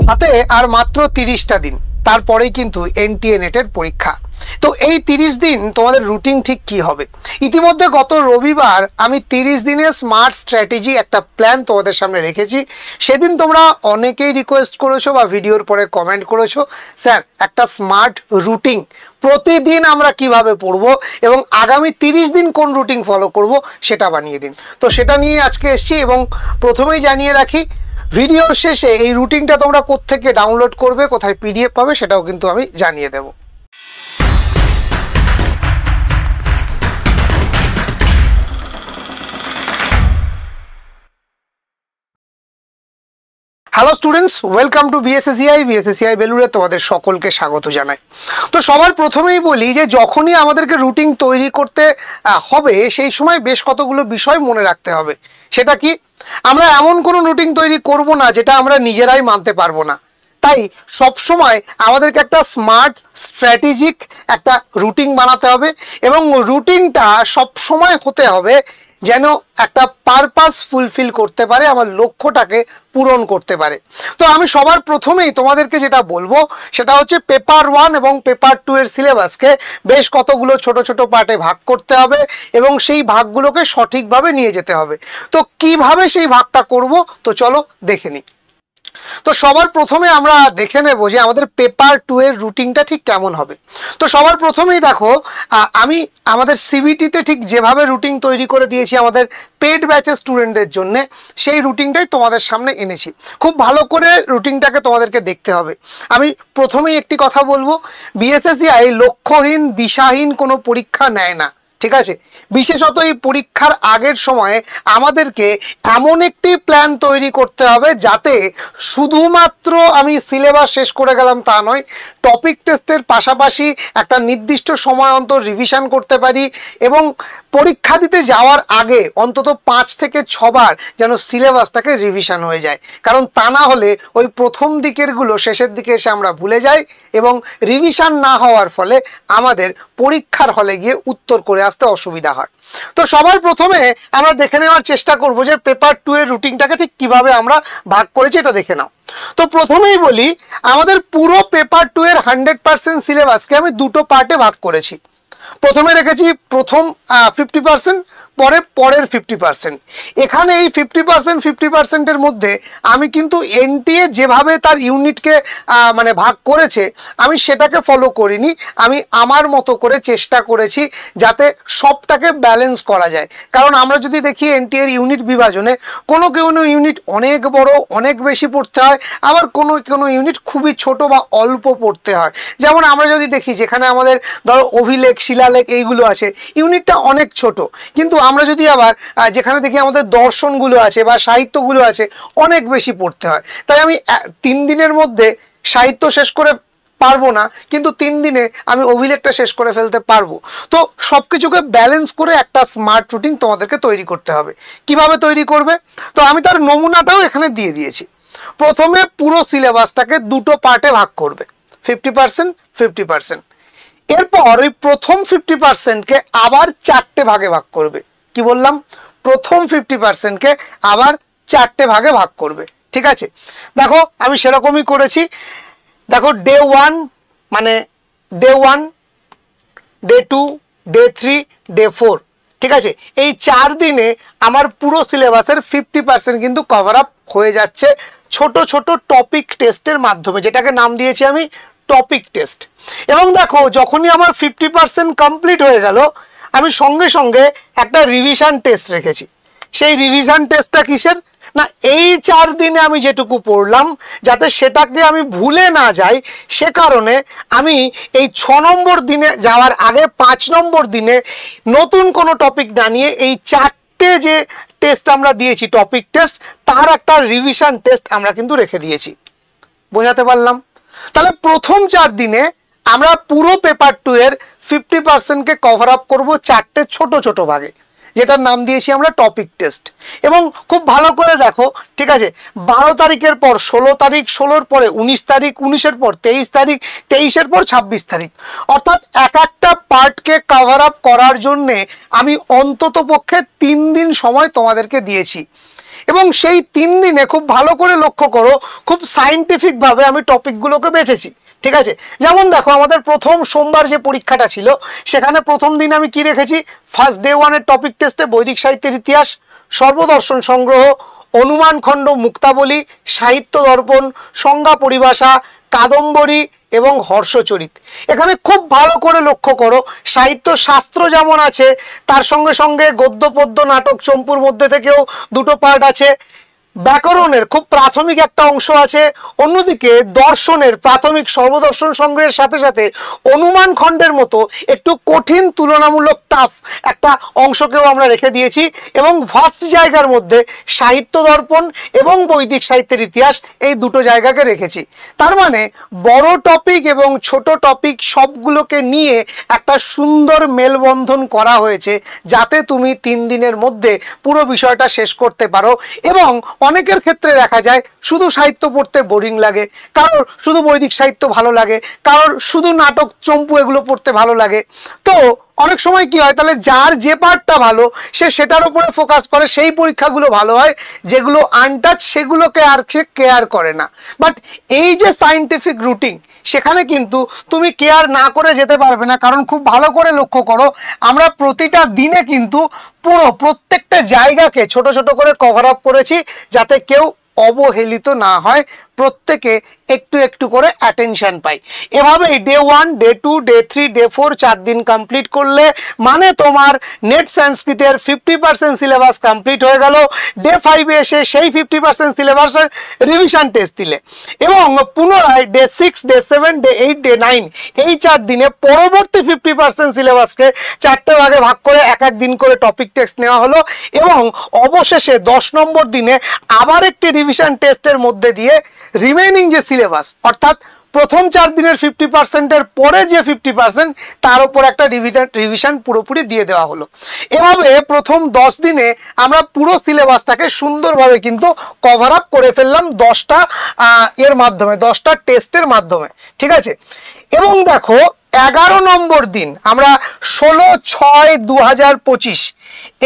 হাতে আর মাত্র 30টা দিন, তারপরেই কিন্তু এনটিএ নেটের পরীক্ষা। তো এই 30 দিন তোমাদের রুটিন ঠিক কি হবে? ইতিমধ্যে গত রবিবার আমি 30 দিনের স্মার্ট স্ট্র্যাটেজি একটা প্ল্যান তোমাদের সামনে রেখেছি। সেদিন তোমরা অনেকেই রিকোয়েস্ট করেছো বা ভিডিওর পরে কমেন্ট করেছো, স্যার একটা স্মার্ট রুটিন প্রতিদিন আমরা কিভাবে পড়বো এবং আগামী 30 দিন কোন রুটিন ফলো করব সেটা বানিয়ে দিন। তো সেটা নিয়ে আজকে এসেছি এবং প্রথমেই জানিয়ে রাখি, ভিডিওর শেষে এই রুটিনটা তোমরা কোত্থেকে ডাউনলোড করবে, কোথায় পিডিএফ পাবে সেটাও কিন্তু আমি জানিয়ে দেবো। Hello students, welcome to BSACI বেলুড়ে তোমাদের সকলকে স্বাগত জানাই। তো সবার প্রথমেই বলি যে যখনই আমাদেরকে রুটিন তৈরি করতে হবে সেই সময় বেশ কতগুলো বিষয় মনে রাখতে হবে। সেটা কি, আমরা এমন কোনো রুটিন তৈরি করব না যেটা আমরা নিজেরাই মানতে পারবো না। তাই সব সময় আমাদেরকে একটা স্মার্ট স্ট্র্যাটেজিক একটা রুটিন বানাতে হবে এবং রুটিনটা সব সময় হতে হবে যেন একটা পারপাস ফুলফিল করতে পারে, আমার লক্ষ্যটাকে পূরণ করতে পারে। তো আমি সবার প্রথমেই তোমাদেরকে যেটা বলবো সেটা হচ্ছে পেপার 1 এবং পেপার 2 এর সিলেবাসকে বেশ কতগুলো ছোট ছোট পার্টে ভাগ করতে হবে এবং সেই ভাগগুলোকে সঠিকভাবে নিয়ে যেতে হবে। তো কিভাবে সেই ভাগটা করব, তো চলো দেখে নিই। তো সবার প্রথমে আমরা দেখে নেব যে আমাদের পেপার 2 এর রুটিনটা ঠিক কেমন হবে। তো সবার প্রথমেই দেখো, আমি আমাদের সিবিটিতে ঠিক যেভাবে রুটিন তৈরি করে দিয়েছি আমাদের পেড ব্যাচের স্টুডেন্টদের জন্য, সেই রুটিনটাই তোমাদের সামনে এনেছি। খুব ভালো করে রুটিনটাকে তোমাদেরকে দেখতে হবে। আমি প্রথমেই একটি কথা বলবো, বিএসএসিআই লক্ষ্যহীন দিশাহীন কোনো পরীক্ষা নেয় না, ঠিক আছে? বিশেষত এই পরীক্ষার আগের সময়ে আমাদেরকে এমন একটি প্ল্যান তৈরি করতে হবে যাতে শুধুমাত্র আমি সিলেবাস শেষ করে গেলাম তা নয়, টপিক টেস্টের পাশাপাশি একটা নির্দিষ্ট সময় অন্তর রিভিশন করতে পারি এবং পরীক্ষা দিতে যাওয়ার আগে অন্তত 5 থেকে 6 বার যেন সিলেবাসটাকে রিভিশন হয়ে যায়। কারণ তা না হলে ওই প্রথম দিকেরগুলো শেষের দিকে এসে আমরা ভুলে যাই এবং রিভিশন না হওয়ার ফলে আমাদের পরীক্ষার হলে গিয়ে উত্তর করে আসতে অসুবিধা হয়। তো সবার প্রথমে আমরা দেখে নেওয়ার চেষ্টা করব যে পেপার 2 এর রুটিনটাকে ঠিক কিভাবে আমরা ভাগ করেছি, এটা দেখে নাও। তো প্রথমেই বলি, আমাদের পুরো পেপার 2 এর 100% সিলেবাসকে আমি দুটো পার্টে ভাগ করেছি। প্রথমে রেখেছি প্রথম 50%, পরের 50%। এখানে এই 50%-50%-এর মধ্যে আমি কিন্তু এনটিএ যেভাবে তার ইউনিটকে মানে ভাগ করেছে আমি সেটাকে ফলো করিনি। আমি আমার মতো করে চেষ্টা করেছি যাতে সবটাকে ব্যালেন্স করা যায়। কারণ আমরা যদি দেখি এনটিএর ইউনিট বিভাজনে কোনো ইউনিট অনেক বড়, অনেক বেশি পড়তে হয়, আবার কোনো ইউনিট খুবই ছোট বা অল্প পড়তে হয়। যেমন আমরা যদি দেখি যেখানে আমাদের ধরো অভিলেখ, শিলালেখ এইগুলো আছে, ইউনিটটা অনেক ছোট, কিন্তু আমরা যদি আবার যেখানে দেখি আমাদের দর্শনগুলো আছে বা সাহিত্যগুলো আছে, অনেক বেশি পড়তে হয়। তাই আমি 3 দিনের মধ্যে সাহিত্য শেষ করে পারবো না, কিন্তু 3 দিনে আমি অভিলেখটা শেষ করে ফেলতে পারবো। তো সব কিছুকে ব্যালেন্স করে একটা স্মার্ট রুটিন তোমাদেরকে তৈরি করতে হবে। কিভাবে তৈরি করবে, তো আমি তার নমুনাটাও এখানে দিয়ে দিয়েছি। প্রথমে পুরো সিলেবাসটাকে দুটো পার্টে ভাগ করবে, 50%-50%। এরপর ওই প্রথম 50%কে আবার 4টে ভাগে ভাগ করবে। কি বললাম, প্রথম 50%কে আবার 4টে ভাগে ভাগ করবে, ঠিক আছে? দেখো আমি সেরকমই করেছি। দেখো ডে 1 মানে ডে 1, ডে 2, ডে 3, ডে 4, ঠিক আছে? এই 4 দিনে আমার পুরো সিলেবাসের 50% কিন্তু কভার আপ হয়ে যাচ্ছে ছোট ছোট টপিক টেস্টের মাধ্যমে, যেটাকে নাম দিয়েছি আমি টপিক টেস্ট। এবং দেখো যখনই আমার 50% কমপ্লিট হয়ে গেল, আমি সঙ্গে সঙ্গে একটা রিভিশন টেস্ট রেখেছি। সেই রিভিশন টেস্টটা কিসের না, এই 4 দিনে আমি যেটুকু পড়লাম যাতে সেটাকে আমি ভুলে না যাই, সে কারণে আমি এই 6 নম্বর দিনে যাওয়ার আগে 5 নম্বর দিনে নতুন কোনো টপিক না নিয়ে এই 4টে যে টেস্ট আমরা দিয়েছি টপিক টেস্ট, তার একটা রিভিশন টেস্ট আমরা কিন্তু রেখে দিয়েছি। বোঝাতে পারলাম? তাহলে প্রথম 4 দিনে আমরা পুরো পেপার 2 এর 50%কে কভার আপ করবো 4টে ছোট ছোট ভাগে, যেটার নাম দিয়েছি আমরা টপিক টেস্ট। এবং খুব ভালো করে দেখো, ঠিক আছে? 12 তারিখের পর 16 তারিখ, 16-র পরে 19 তারিখ, 19-এর পর 23 তারিখ, 23-এর পর 26 তারিখ, অর্থাৎ এক একটা পার্টকে কভার আপ করার জন্যে আমি অন্তত পক্ষে 3 দিন সময় তোমাদেরকে দিয়েছি। এবং সেই 3 দিনে খুব ভালো করে লক্ষ্য করো, খুব সায়েন্টিফিকভাবে আমি টপিকগুলোকে বেছেছি। ঠিক আছে, যেমন দেখো আমাদের প্রথম সোমবার যে পরীক্ষাটা ছিল সেখানে প্রথম দিন আমি কি রেখেছি, ফার্স্ট ডে 1 এর টপিক টেস্টে বৈদিক সাহিত্যের ইতিহাস, সর্বদর্শন সংগ্রহ, অনুমান খণ্ড, মুক্তাবলী, সাহিত্য দর্পণ, সংজ্ঞা পরিভাষা, কাদম্বরী এবং হর্ষচরিত। এখানে খুব ভালো করে লক্ষ্য করো, সাহিত্য শাস্ত্র যেমন আছে তার সঙ্গে সঙ্গে গদ্য পদ্য নাটক চম্পুর মধ্যে থেকেও দুটো পার্ট আছে, ব্যাকরণের খুব প্রাথমিক একটা অংশ আছে, অন্যদিকে দর্শনের প্রাথমিক সর্বদর্শন সংগ্রহের সাথে সাথে অনুমান খণ্ডের মতো একটু কঠিন তুলনামূলক টাফ একটা অংশকেও আমরা রেখে দিয়েছি, এবং ফার্স্ট জায়গার মধ্যে সাহিত্য দর্পণ এবং বৈদিক সাহিত্যের ইতিহাস এই দুটো জায়গাকে রেখেছি। তার মানে বড় টপিক এবং ছোট টপিক সবগুলোকে নিয়ে একটা সুন্দর মেলবন্ধন করা হয়েছে যাতে তুমি 3 দিনের মধ্যে পুরো বিষয়টা শেষ করতে পারো। এবং অনেকের ক্ষেত্রে দেখা যায় শুধু সাহিত্য পড়তে বোরিং লাগে, কারোর শুধু বৈদিক সাহিত্য ভালো লাগে, কারোর শুধু নাটক চম্পু এগুলো পড়তে ভালো লাগে। তো অনেক সময় কি হয়, তাহলে যার যে পার্টটা ভালো সে সেটার উপরে ফোকাস করে, সেই পরীক্ষাগুলো ভালো হয়, যেগুলো আনটাচ সেগুলোকে আর সে কেয়ার করে না। বাট এই যে সায়েন্টিফিক রুটিন, সেখানে কিন্তু তুমি কেয়ার না করে যেতে পারবে না, কারণ খুব ভালো করে লক্ষ্য করো আমরা প্রতিটা দিনে কিন্তু পুরো প্রত্যেকটা জায়গাকে ছোট ছোট করে কভার আপ করেছি যাতে কেউ অবহেলিত না হয়, প্রত্যেকে একটু একটু করে অ্যাটেনশন পাই। এভাবেই ডে 1, ডে 2, ডে 3, ডে 4 4 দিন কমপ্লিট করলে মানে তোমার নেট সংস্কৃতের 50% সিলেবাস কমপ্লিট হয়ে গেল। ডে 5 এ এসে সেই 50% সিলেবাসের রিভিশন টেস্ট দিলে এবং পুনরায় ডে 6, ডে 7, ডে 8, ডে 9 এই 4 দিনে পরবর্তী 50% সিলেবাসকে 4টে ভাগে ভাগ করে এক এক দিন করে টপিক টেস্ট নেওয়া হলো, এবং অবশেষে 10 নম্বর দিনে আবার একটি রিভিশন টেস্টের মধ্যে দিয়ে রিমেইনিং যে সিলেবাস অর্থাৎ প্রথম 4 দিনের 50%-এর পরে যে 50% তার উপর একটা রিভিশন পুরোপুরি দিয়ে দেওয়া হলো। এভাবে প্রথম 10 দিনে আমরা পুরো সিলেবাসটাকে সুন্দরভাবে কিন্তু কভার আপ করে ফেললাম 10টা এর মাধ্যমে, 10টা টেস্টের মাধ্যমে। ঠিক আছে, এবং দেখো 11 নম্বর দিন আমরা 16/6/2025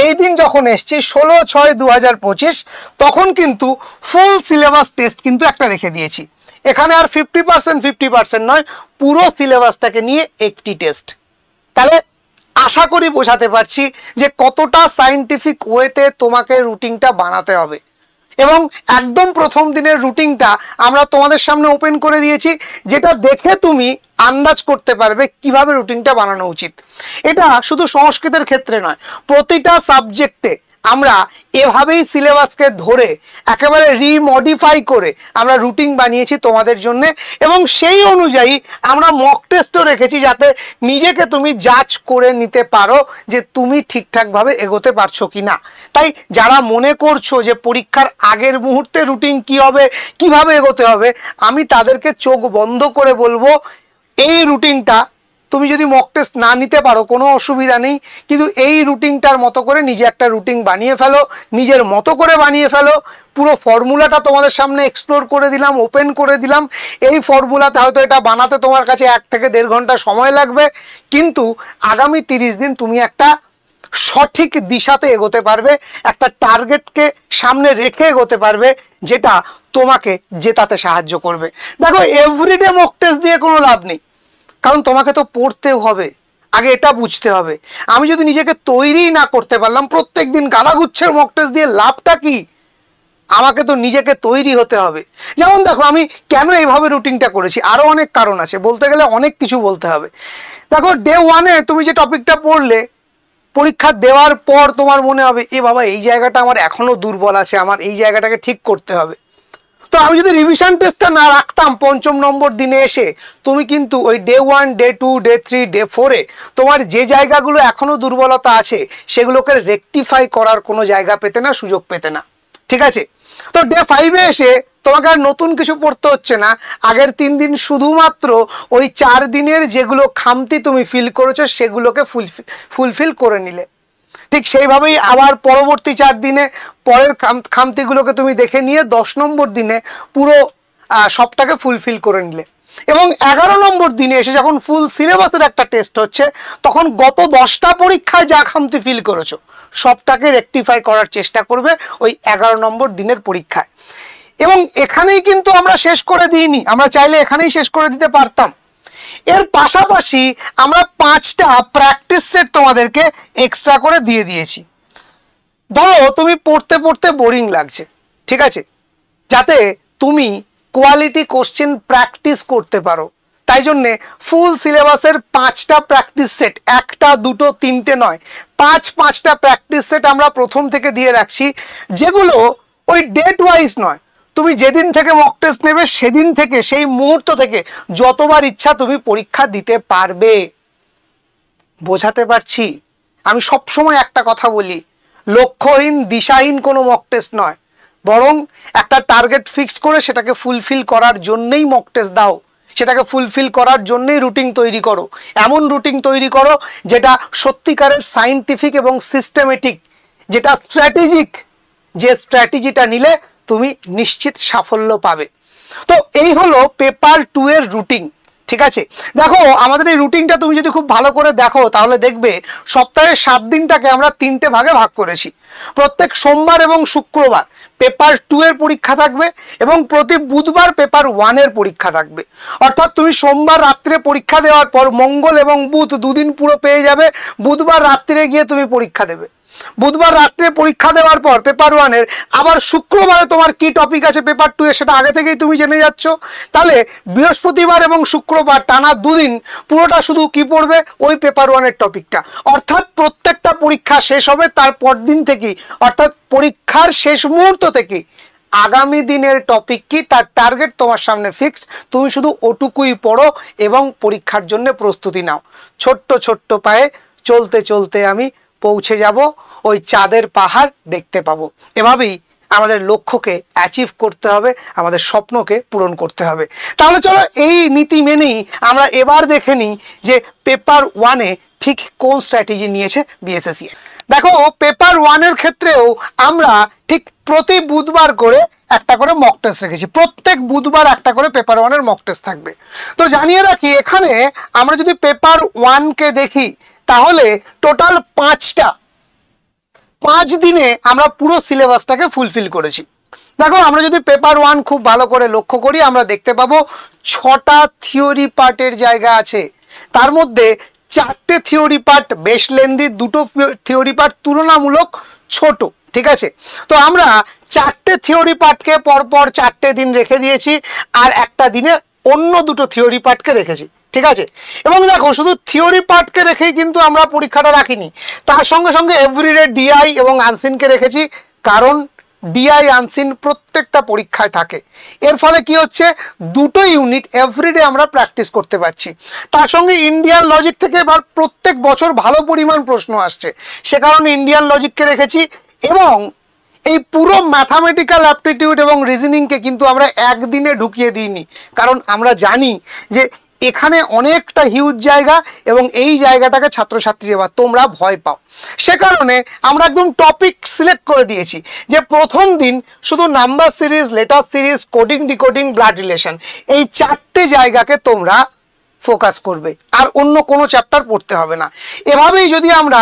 এই দিন যখন এসছি 16/6/2025 তখন কিন্তু ফুল সিলেবাস টেস্ট কিন্তু একটা রেখে দিয়েছি। এখানে আর 50% নয়, পুরো সিলেবাসটাকে নিয়ে একটি টেস্ট। তাহলে আশা করি বোঝাতে পারছি যে কতটা সায়েন্টিফিক ওয়েতে তোমাকে রুটিনটা বানাতে হবে, এবং একদম প্রথম দিনের রুটিনটা আমরা তোমাদের সামনে ওপেন করে দিয়েছি, যেটা দেখে তুমি আন্দাজ করতে পারবে কিভাবে রুটিনটা বানানো উচিত। এটা শুধু সংস্কৃতের ক্ষেত্রে নয়, প্রতিটা সাবজেক্টে আমরা এভাবেই সিলেবাসকে ধরে একেবারে রিমডিফাই করে আমরা রুটিন বানিয়েছি তোমাদের জন্য, এবং সেই অনুযায়ী আমরা মক টেস্টও রেখেছি যাতে নিজেকে তুমি জাজ করে নিতে পারো যে তুমি ঠিকঠাকভাবে এগোতে পারছো কি না। তাই যারা মনে করছো যে পরীক্ষার আগের মুহূর্তে রুটিন কি হবে, কিভাবে এগোতে হবে, আমি তাদেরকে চোখ বন্ধ করে বলবো এই রুটিনটা তুমি যদি মক টেস্ট না নিতে পারো কোনো অসুবিধা নেই, কিন্তু এই রুটিনটার মতো করে নিজে একটা রুটিন বানিয়ে ফেলো, নিজের মতো করে বানিয়ে ফেলো। পুরো ফর্মুলাটা তোমাদের সামনে এক্সপ্লোর করে দিলাম, ওপেন করে দিলাম। এই ফর্মুলাতে হয়তো এটা বানাতে তোমার কাছে 1 থেকে 1.5 ঘন্টা সময় লাগবে, কিন্তু আগামী 30 দিন তুমি একটা সঠিক দিশাতে এগোতে পারবে, একটা টার্গেটকে সামনে রেখে এগোতে পারবে যেটা তোমাকে জেতাতে সাহায্য করবে। দেখো এভরিডে মক টেস্ট দিয়ে কোনো লাভ নেই, কারণ তোমাকে তো পড়তেও হবে, আগে এটা বুঝতে হবে। আমি যদি নিজেকে তৈরি না করতে পারলাম, প্রত্যেক দিন গালাগুচ্ছের মক টেস্ট দিয়ে লাভটা কি? আমাকে তো নিজেকে তৈরি হতে হবে। যেমন দেখো আমি কেন এইভাবে রুটিনটা করেছি, আরও অনেক কারণ আছে, বলতে গেলে অনেক কিছু বলতে হবে। দেখো ডে 1-এ তুমি যে টপিকটা পড়লে, পরীক্ষা দেওয়ার পর তোমার মনে হবে এ বাবা এই জায়গাটা আমার এখনও দুর্বল আছে, আমার এই জায়গাটাকে ঠিক করতে হবে। তো আমি যদি রিভিশন টেস্টটা না রাখতাম 5ম নম্বর দিনে এসে, তুমি কিন্তু ওই ডে 1, ডে 2, ডে 3, ডে 4-এ তোমার যে জায়গাগুলো এখনও দুর্বলতা আছে সেগুলোকে রেকটিফাই করার কোনো জায়গা পেতে না, সুযোগ পেতে না। ঠিক আছে, তো ডে 5-এ এসে তোমাকে আর নতুন কিছু পড়তে হচ্ছে না, আগের 3 দিন শুধুমাত্র ওই 4 দিনের যেগুলো খামতি তুমি ফিল করেছো সেগুলোকে ফুলফিল করে নিলে। ঠিক সেইভাবেই আবার পরবর্তী 4 দিনে পরের খামতিগুলোকে তুমি দেখে নিয়ে 10 নম্বর দিনে পুরো সবটাকে ফুলফিল করে নিলে, এবং 11 নম্বর দিনে এসে যখন ফুল সিলেবাসের একটা টেস্ট হচ্ছে তখন গত 10টা পরীক্ষায় যা খামতি ফিল করেছো সবটাকে রেকটিফাই করার চেষ্টা করবে ওই 11 নম্বর দিনের পরীক্ষায়। এবং এখানেই কিন্তু আমরা শেষ করে দিইনি, আমরা চাইলে এখানেই শেষ করে দিতে পারতাম। এর পাশাপাশি আমরা 5টা প্র্যাকটিস সেট তোমাদেরকে এক্সট্রা করে দিয়ে দিয়েছি। ধরো তুমি পড়তে পড়তে বোরিং লাগছে, ঠিক আছে, যাতে তুমি কোয়ালিটি কোশ্চেন প্র্যাকটিস করতে পারো, তাই জন্যে ফুল সিলেবাসের 5টা প্র্যাকটিস সেট, 1টা 2টো 3টে নয়, 5টা প্র্যাকটিস সেট আমরা প্রথম থেকে দিয়ে রাখছি, যেগুলো ওই ডেট ওয়াইজ নয়, তুমি যেদিন থেকে মক টেস্ট নেবে সেদিন থেকে, সেই মুহূর্ত থেকে যতবার ইচ্ছা তুমি পরীক্ষা দিতে পারবে। বোঝাতে পারছি? আমি সবসময় একটা কথা বলি, লক্ষ্যহীন দিশাহীন কোনো মক টেস্ট নয়, বরং একটা টার্গেট ফিক্স করে সেটাকে ফুলফিল করার জন্যই মক টেস্ট দাও, সেটাকে ফুলফিল করার জন্যই রুটিন তৈরি করো। এমন রুটিন তৈরি করো যেটা সত্যিকারের সায়েন্টিফিক এবং সিস্টেমেটিক, যেটা স্ট্র্যাটেজিক, যে স্ট্র্যাটেজিটা নিলে তুমি নিশ্চিত সাফল্য পাবে। তো এই হলো পেপার 2 এর রুটিন, ঠিক আছে। দেখো আমাদের এই রুটিনটা তুমি যদি খুব ভালো করে দেখো তাহলে দেখবে সপ্তাহে 7 দিনটাকে আমরা 3টে ভাগে ভাগ করেছি। প্রত্যেক সোমবার এবং শুক্রবার পেপার 2 এর পরীক্ষা থাকবে এবং প্রতি বুধবার পেপার 1 এর পরীক্ষা থাকবে। অর্থাৎ তুমি সোমবার রাত্রে পরীক্ষা দেওয়ার পর মঙ্গল এবং বুধ দুদিন পুরো পেয়ে যাবে, বুধবার রাত্রে গিয়ে তুমি পরীক্ষা দেবে। বুধবার রাত্রে পরীক্ষা দেওয়ার পর পেপার 1 এর আবার শুক্রবারে তোমার কি টপিক আছে পেপার 2 এর সেটা আগে থেকেই তুমি জেনে যাচ্ছ। তাহলে বৃহস্পতিবার এবং শুক্রবার টানা 2 দিন পুরোটা শুধু কি পড়বে, ওই পেপার 1 এর টপিকটা। অর্থাৎ প্রত্যেকটা পরীক্ষা শেষ হবে তার পর দিন থেকে, অর্থাৎ পরীক্ষার শেষ মুহূর্ত থেকে আগামী দিনের টপিক কি তার টার্গেট তোমার সামনে ফিক্স, তুমি শুধু ওটুকুই পড়ো এবং পরীক্ষার জন্য প্রস্তুতি নাও। ছোট্ট ছোট্ট পায়ে চলতে চলতে আমি পৌঁছে যাব, ওই চাঁদের পাহাড় দেখতে পাবো। এভাবেই আমাদের লক্ষ্যকে অ্যাচিভ করতে হবে, আমাদের স্বপ্নকে পূরণ করতে হবে। তাহলে চলো এই নীতি মেনেই আমরা এবার দেখে নিই যে পেপার 1 এ ঠিক কোন স্ট্র্যাটেজি নিয়েছে বিএসএসসি। দেখো পেপার 1 এর ক্ষেত্রেও আমরা ঠিক প্রতি বুধবার করে একটা করে মক টেস্ট রেখেছি, প্রত্যেক বুধবার একটা করে পেপার 1 এর মক টেস্ট থাকবে। তো জানিয়ে রাখি এখানে আমরা যদি পেপার 1 কে দেখি তাহলে টোটাল 5 দিনে আমরা পুরো সিলেবাসটাকে ফুলফিল করেছি। দেখো আমরা যদি পেপার 1 খুব ভালো করে লক্ষ্য করি আমরা দেখতে পাবো 6টা থিওরি পার্টের জায়গা আছে, তার মধ্যে 4টে থিওরি পার্ট বেশ লেন্দি, 2টো থিওরি পার্ট তুলনামূলক ছোট, ঠিক আছে। তো আমরা 4টে থিওরি পার্টকে পরপর 4টে দিন রেখে দিয়েছি, আর একটা দিনে অন্য 2টো থিওরি পার্টকে রেখেছি, ঠিক আছে। এবং দেখো শুধু থিওরি পার্টকে রেখেই কিন্তু আমরা পরীক্ষাটা রাখিনি, তার সঙ্গে সঙ্গে এভরিডে ডিআই এবং আনসিনকে রেখেছি, কারণ ডিআই আনসিন প্রত্যেকটা পরীক্ষায় থাকে। এর ফলে কি হচ্ছে, 2টো ইউনিট এভরিডে আমরা প্র্যাকটিস করতে পারছি। তার সঙ্গে ইন্ডিয়ান লজিক থেকে এবার প্রত্যেক বছর ভালো পরিমাণ প্রশ্ন আসছে, সে কারণে ইন্ডিয়ান লজিককে রেখেছি। এবং এই পুরো ম্যাথামেটিক্যাল অ্যাপটিটিউড এবং রিজনিংকে কিন্তু আমরা একদিনে ঢুকিয়ে দিইনি, কারণ আমরা জানি যে এখানে অনেকটা হিউজ জায়গা এবং এই জায়গাটাকে ছাত্রছাত্রী বা তোমরা ভয় পাও। সে কারণে আমরা একদম টপিক সিলেক্ট করে দিয়েছি যে প্রথম দিন শুধু number series, letter series, coding decoding, blood relation, এই 4টে জায়গাকে তোমরা ফোকাস করবে, আর অন্য কোনো চ্যাপ্টার পড়তে হবে না। এভাবেই যদি আমরা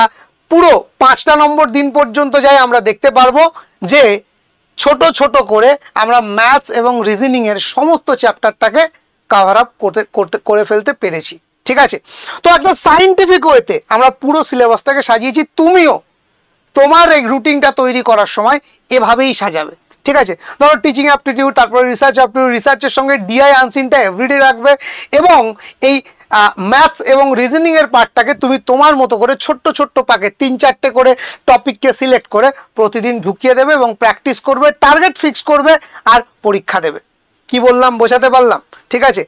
পুরো 5টা নম্বর দিন পর্যন্ত যাই আমরা দেখতে পারবো যে ছোট ছোট করে আমরা ম্যাথস এবং রিজনিং এর সমস্ত চ্যাপ্টারটাকে কভার আপ করে ফেলতে পেরেছি, ঠিক আছে। তো একটা সায়েন্টিফিক ওয়েতে আমরা পুরো সিলেবাসটাকে সাজিয়েছি, তুমিও তোমার এই রুটিনটা তৈরি করার সময় এভাবেই সাজাবে, ঠিক আছে। ধরো টিচিং অ্যাপটিটিউড, তারপরে রিসার্চ অ্যাপটিটিউড, রিসার্চের সঙ্গে ডিআই আনসিনটা এভরিডে রাখবে, এবং এই ম্যাথস এবং রিজনিং এর পার্টটাকে তুমি তোমার মতো করে ছোট্ট ছোট্ট পাকে 3-4টে করে টপিককে সিলেক্ট করে প্রতিদিন ঢুকিয়ে দেবে এবং প্র্যাকটিস করবে, টার্গেট ফিক্স করবে আর পরীক্ষা দেবে। কি বললাম, বোঝাতে পারলাম? ঠিক আছে।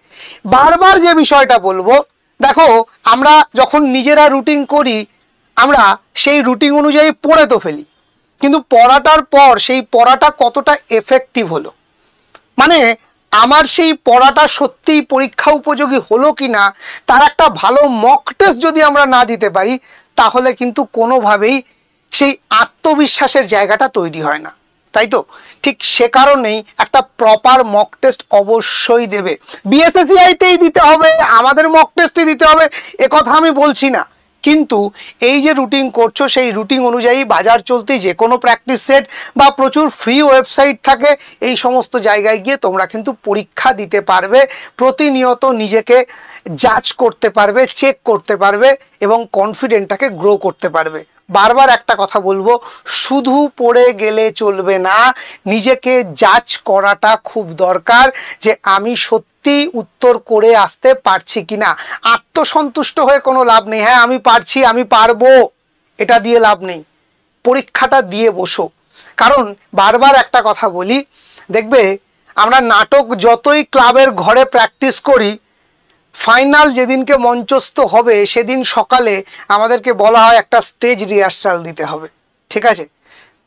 বারবার যে বিষয়টা বলবো, দেখো আমরা যখন নিজেরা রুটিন করি আমরা সেই রুটিন অনুযায়ী পড়ে তো ফেলি, কিন্তু পড়াটার পর সেই পড়াটা কতটা এফেক্টিভ হলো, মানে আমার সেই পড়াটা সত্যিই পরীক্ষা উপযোগী হলো কি না, তার একটা ভালো মক টেস্ট যদি আমরা না দিতে পারি তাহলে কিন্তু কোনোভাবেই সেই আত্মবিশ্বাসের জায়গাটা তৈরি হয় না, তাই তো? ঠিক সে কারণেই একটা প্রপার মক টেস্ট অবশ্যই দেবে। বিএসএসসিআইতেই দিতে হবে, আমাদের মক টেস্টই দিতে হবে, এ কথা আমি বলছি না, কিন্তু এই যে রুটিন করছো সেই রুটিন অনুযায়ী বাজার চলতি যে কোনো প্র্যাকটিস সেট বা প্রচুর ফ্রি ওয়েবসাইট থাকে, এই সমস্ত জায়গায় গিয়ে তোমরা কিন্তু পরীক্ষা দিতে পারবে, প্রতিনিয়ত নিজেকে জাজ করতে পারবে, চেক করতে পারবে এবং কনফিডেন্টটাকে গ্রো করতে পারবে। বারবার একটা কথা বলবো, শুধু পড়ে গেলে চলবে না, নিজেকে জাজ করাটা খুব দরকার যে আমি সত্যি উত্তর করে আসতে পারছি কিনা। আত্মসন্তুষ্ট হয়ে কোনো লাভ নেই, হ্যাঁ আমি পারছি, আমি পারবো, এটা দিয়ে লাভ নেই। পরীক্ষাটা দিয়ে বসো। কারণ বারবার একটা কথা বলি, দেখবে আমরা নাটক যতই ক্লাবের ঘরে প্র্যাকটিস করি, ফাইনাল যেদিনকে মঞ্চস্থ হবে সেদিন সকালে আমাদেরকে বলা হয় একটা স্টেজ রিহার্সাল দিতে হবে, ঠিক আছে?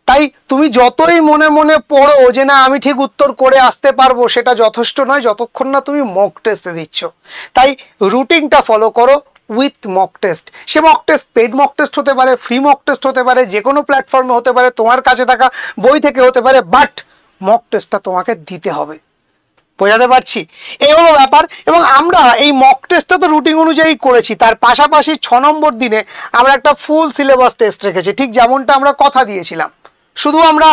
তাই তুমি যতই মনে মনে পড়ো যে না আমি ঠিক উত্তর করে আসতে পারবো, সেটা যথেষ্ট নয় যতক্ষণ না তুমি মক টেস্টে দিচ্ছ। তাই রুটিনটা ফলো করো উইথ মক টেস্ট। সে mock test paid mock test হতে পারে, ফ্রি মক টেস্ট হতে পারে, যে কোনো প্ল্যাটফর্মে হতে পারে, তোমার কাছে থাকা বই থেকে হতে পারে, বাট মক টেস্টটা তোমাকে দিতে হবে। বোঝাতে পারছি? এই হলো ব্যাপার। এবং আমরা এই মক টেস্টটা তো রুটিন অনুযায়ী করেছি, তার পাশাপাশি 6 নম্বর দিনে আমরা একটা ফুল সিলেবাস টেস্ট রেখেছি, ঠিক যেমনটা আমরা কথা দিয়েছিলাম। শুধু আমরা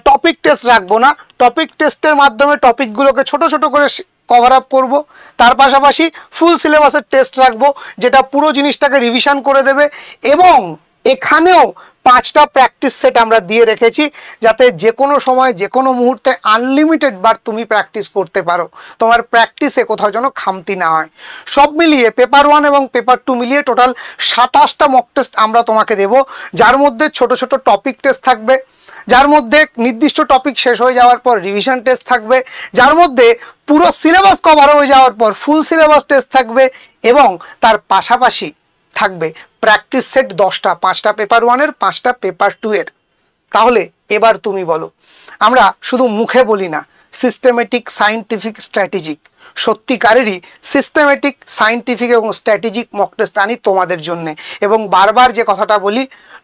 টপিক টেস্ট রাখবো না, টপিক টেস্টের মাধ্যমে টপিকগুলোকে ছোট ছোট করে কভার আপ করবো, তার পাশাপাশি ফুল সিলেবাসের টেস্ট রাখবো যেটা পুরো জিনিসটাকে রিভিশন করে দেবে। এবং এখানেও 5টা প্র্যাকটিস সেট আমরা দিয়ে রেখেছি যাতে যে কোনো সময় যে কোনো মুহূর্তে আনলিমিটেড বার তুমি প্র্যাকটিস করতে পারো, তোমার প্র্যাকটিসে কোথাও যেন খামতি না হয়। সব মিলিয়ে পেপার 1 এবং পেপার 2 মিলিয়ে টোটাল 27টা মক টেস্ট আমরা তোমাকে দেব, যার মধ্যে ছোট ছোট টপিক টেস্ট থাকবে, যার মধ্যে নির্দিষ্ট টপিক শেষ হয়ে যাওয়ার পর রিভিশন টেস্ট থাকবে, যার মধ্যে পুরো সিলেবাস কভার হয়ে যাওয়ার পর ফুল সিলেবাস টেস্ট থাকবে, এবং তার পাশাপাশি থাকবে প্র্যাকটিস সেট 10টা, 5টা পেপার 1-এর, 5টা পেপার 2-এর। তাহলে এবার তুমি বলো, আমরা শুধু মুখে বলি না, সিস্টেমেটিক, সায়েন্টিফিক, স্ট্র্যাটেজিক, সত্যিকারেরই সিস্টেমেটিক, সায়েন্টিফিক এবং স্ট্র্যাটেজিক মক টেস্ট আনি তোমাদের জন্যে। এবং বারবার যে কথাটা বলি,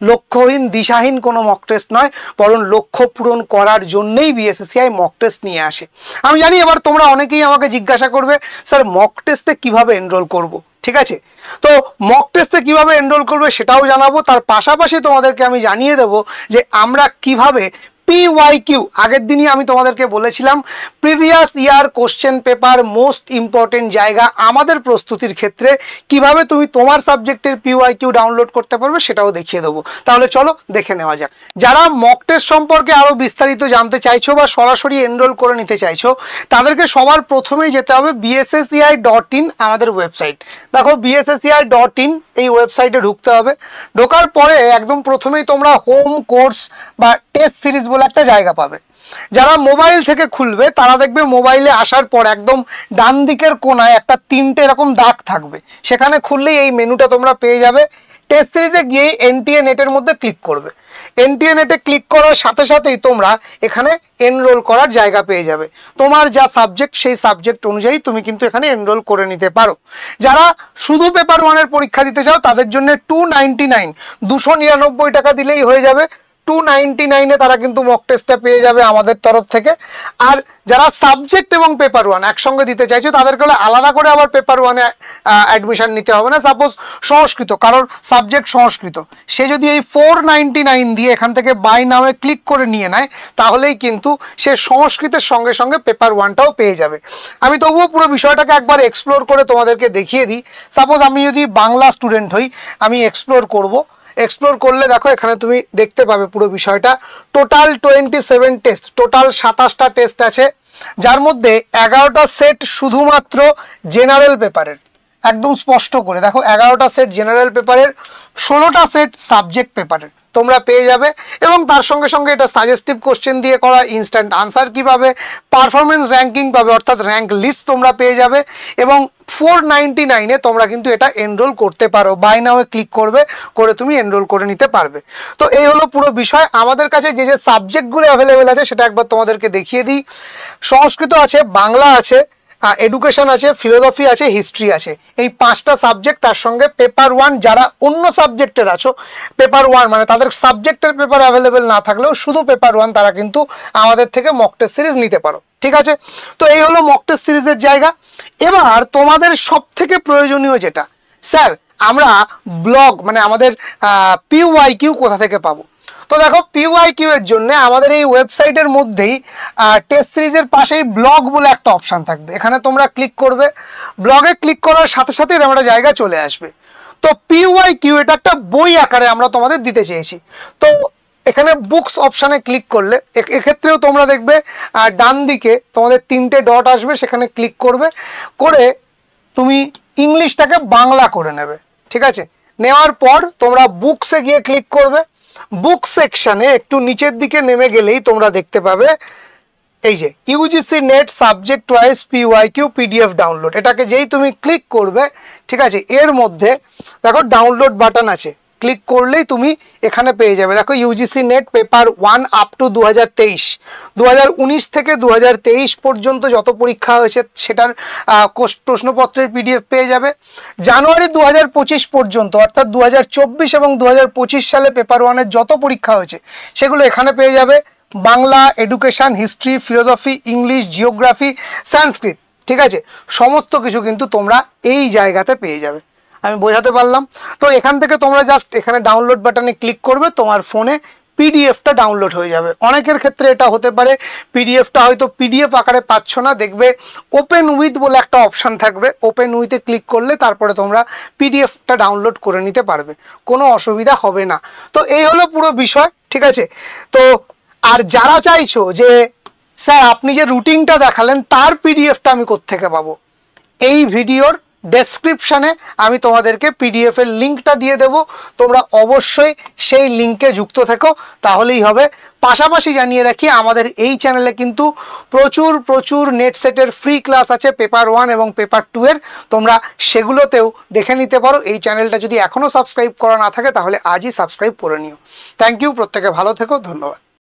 লক্ষ্যহীন দিশাহীন কোনো মক টেস্ট নয়, বরং লক্ষ্য পূরণ করার জন্যেই বিএসএসসিআই মক টেস্ট নিয়ে আসে। আমি জানি এবার তোমরা অনেকেই আমাকে জিজ্ঞাসা করবে, স্যার মক টেস্টে কীভাবে এনরোল করব? ঠিক আছে, তো মক টেস্টে কীভাবে এনরোল করবে সেটাও জানাবো, তার পাশাপাশি তোমাদেরকে আমি জানিয়ে দেবো যে আমরা কিভাবে PYQ, আগের দিনই আমি তোমাদেরকে বলেছিলাম previous year question paper most important জায়গা আমাদের প্রস্তুতির ক্ষেত্রে, কিভাবে তুমি তোমার সাবজেক্টের PYQ ডাউনলোড করতে পারবে সেটাও দেখিয়ে দেবো। তাহলে চলো দেখে নেওয়া যাক। যারা মক টেস্ট সম্পর্কে আরও বিস্তারিত জানতে চাইছো বা সরাসরি এনরোল করে নিতে চাইছো, তাদেরকে সবার প্রথমেই যেতে হবে bssci.in আমাদের ওয়েবসাইট। দেখো bssci.in এই ওয়েবসাইটে ঢুকতে হবে। ঢোকার পরে একদম প্রথমেই তোমরা হোম কোর্স বা টেস্ট সিরিজ বলে একটা জায়গা পাবে। যারা মোবাইল থেকে খুলবে তারা দেখবে মোবাইলে আসার পর একদম ডান দিকের কোনায় একটা 3টে এরকম দাগ থাকবে, সেখানে খুললেই এই মেনুটা তোমরা পেয়ে যাবে। টেস্ট সিরিজে গিয়ে NTA নেটের মধ্যে ক্লিক করবে। NTA নেটে ক্লিক করার সাথে সাথেই তোমরা এখানে এনরোল করার জায়গা পেয়ে যাবে। তোমার যা সাবজেক্ট সেই সাবজেক্ট অনুযায়ী তুমি কিন্তু এখানে এনরোল করে নিতে পারো। যারা শুধু পেপার 1-এর পরীক্ষা দিতে চাও তাদের জন্য 299, 299 টাকা দিলেই হয়ে যাবে। 299-এ তারা কিন্তু মক টেস্টটা পেয়ে যাবে আমাদের তরফ থেকে। আর যারা সাবজেক্ট এবং পেপার 1 একসঙ্গে দিতে চাইছো তাদেরকে হলে আলাদা করে আবার পেপার 1-এ অ্যাডমিশন নিতে হবে না। সাপোজ সংস্কৃত, কারোর সাবজেক্ট সংস্কৃত, সে যদি এই 499 দিয়ে এখান থেকে বাই নাওয়ে ক্লিক করে নিয়ে নেয় তাহলেই কিন্তু সে সংস্কৃতের সঙ্গে সঙ্গে পেপার 1টাও পেয়ে যাবে। আমি তবুও পুরো বিষয়টাকে একবার এক্সপ্লোর করে তোমাদেরকে দেখিয়ে দিই। সাপোজ আমি যদি বাংলা স্টুডেন্ট হই, আমি এক্সপ্লোর করব। এক্সপ্লোর করলে দেখো এখানে তুমি দেখতে পাবে পুরো বিষয়টা। টোটাল 27 টেস্ট, টোটাল 27টা টেস্ট আছে, যার মধ্যে 11টা সেট শুধুমাত্র জেনারেল পেপারের। একদম স্পষ্ট করে দেখো, 11টা সেট জেনারেল পেপারের, 16টা সেট সাবজেক্ট পেপারের তোমরা পেয়ে যাবে। এবং তার সঙ্গে সঙ্গে এটা সাজেস্টিভ কোশ্চেন দিয়ে করা, ইনস্ট্যান্ট আনসার কী পাবে, পারফরমেন্স র্যাঙ্কিং পাবে, অর্থাৎ র্যাঙ্ক লিস্ট তোমরা পেয়ে যাবে। এবং 499-এ তোমরা কিন্তু এটা এনরোল করতে পারো, বাই নাও ক্লিক করবে, করে তুমি এনরোল করে নিতে পারবে। তো এই হলো পুরো বিষয়। আমাদের কাছে যে যে সাবজেক্টগুলো অ্যাভেলেবেল আছে সেটা একবার তোমাদেরকে দেখিয়ে দিই। সংস্কৃত আছে, বাংলা আছে, এডুকেশন আছে, ফিলোসফি আছে, হিস্ট্রি আছে, এই 5টা সাবজেক্ট। তার সঙ্গে পেপার 1 যারা অন্য সাবজেক্টের আছো, পেপার 1 মানে তাদের সাবজেক্টের পেপার অ্যাভেলেবেল না থাকলেও শুধু পেপার 1 তারা কিন্তু আমাদের থেকে মক টেস্ট সিরিজ নিতে পারো। ঠিক আছে, তো এই হলো মক টেস্ট সিরিজের জায়গা। এবার তোমাদের সব থেকে প্রয়োজনীয় যেটা, স্যার আমরা ব্লগ মানে আমাদের পিওয়াইকিউ কোথা থেকে পাবো। তো দেখো পিওয়াইকিউ এর জন্য আমাদের এই ওয়েবসাইটের মধ্যেই টেস্ট সিরিজের পাশেই ব্লগ বলে একটা অপশান থাকবে, এখানে তোমরা ক্লিক করবে। ব্লগে ক্লিক করার সাথে সাথে এরকম একটা জায়গা চলে আসবে। তো পিওয়াইকিউ এটা একটা বই আকারে আমরা তোমাদের দিতে চেয়েছি। তো এখানে বুকস অপশানে ক্লিক করলে এক্ষেত্রেও তোমরা দেখবে ডান দিকে তোমাদের 3টে ডট আসবে, সেখানে ক্লিক করবে, করে তুমি ইংলিশটাকে বাংলা করে নেবে। ঠিক আছে, নেওয়ার পর তোমরা বুকসে গিয়ে ক্লিক করবে। বুক সেকশানে একটু নিচের দিকে নেমে গেলেই তোমরা দেখতে পাবে এই যে UGC net subject wise PYQ PDF download, এটাকে যেই তুমি ক্লিক করবে, ঠিক আছে, এর মধ্যে দেখো ডাউনলোড বাটন আছে, ক্লিক করলেই তুমি এখানে পেয়ে যাবে। দেখো UGC net paper 1 up to 2023, 2019 থেকে 2023 পর্যন্ত যত পরীক্ষা হয়েছে সেটার প্রশ্নপত্রের পিডিএফ পেয়ে যাবে। জানুয়ারি 2025 পর্যন্ত অর্থাৎ 2024 এবং 2025 সালে পেপার 1-এর যত পরীক্ষা হয়েছে সেগুলো এখানে পেয়ে যাবে। Bangla, education, history, philosophy, English, geography, Sanskrit, ঠিক আছে, সমস্ত কিছু কিন্তু তোমরা এই জায়গাতে পেয়ে যাবে। আমি বোঝাতে পারলাম? তো এখান থেকে তোমরা জাস্ট এখানে ডাউনলোড বাটনে ক্লিক করবে, তোমার ফোনে পিডিএফটা ডাউনলোড হয়ে যাবে। অনেকের ক্ষেত্রে এটা হতে পারে পিডিএফটা হয়তো পিডিএফ আকারে পাচ্ছ না, দেখবে ওপেন উইথ বলে একটা অপশান থাকবে, ওপেন উইথে ক্লিক করলে তারপরে তোমরা পিডিএফটা ডাউনলোড করে নিতে পারবে, কোনো অসুবিধা হবে না। তো এই হলো পুরো বিষয়, ঠিক আছে। তো আর যারা চাইছো যে স্যার আপনি যে রুটিনটা দেখালেন তার পিডিএফটা আমি কোত্থেকে পাবো, এই ভিডিওর ডেসক্রিপশানে আমি তোমাদেরকে পিডিএফ এর লিঙ্কটা দিয়ে দেব, তোমরা অবশ্যই সেই লিঙ্কে যুক্ত থেকো, তাহলেই হবে। পাশাপাশি জানিয়ে রাখি আমাদের এই চ্যানেলে কিন্তু প্রচুর প্রচুর নেট সেটের ফ্রি ক্লাস আছে পেপার 1 এবং পেপার 2 এর, তোমরা সেগুলোতেও দেখে নিতে পারো। এই চ্যানেলটা যদি এখনও সাবস্ক্রাইব করা না থাকে তাহলে আজই সাবস্ক্রাইব করে নিও। থ্যাংক ইউ, প্রত্যেকে ভালো থেকো, ধন্যবাদ।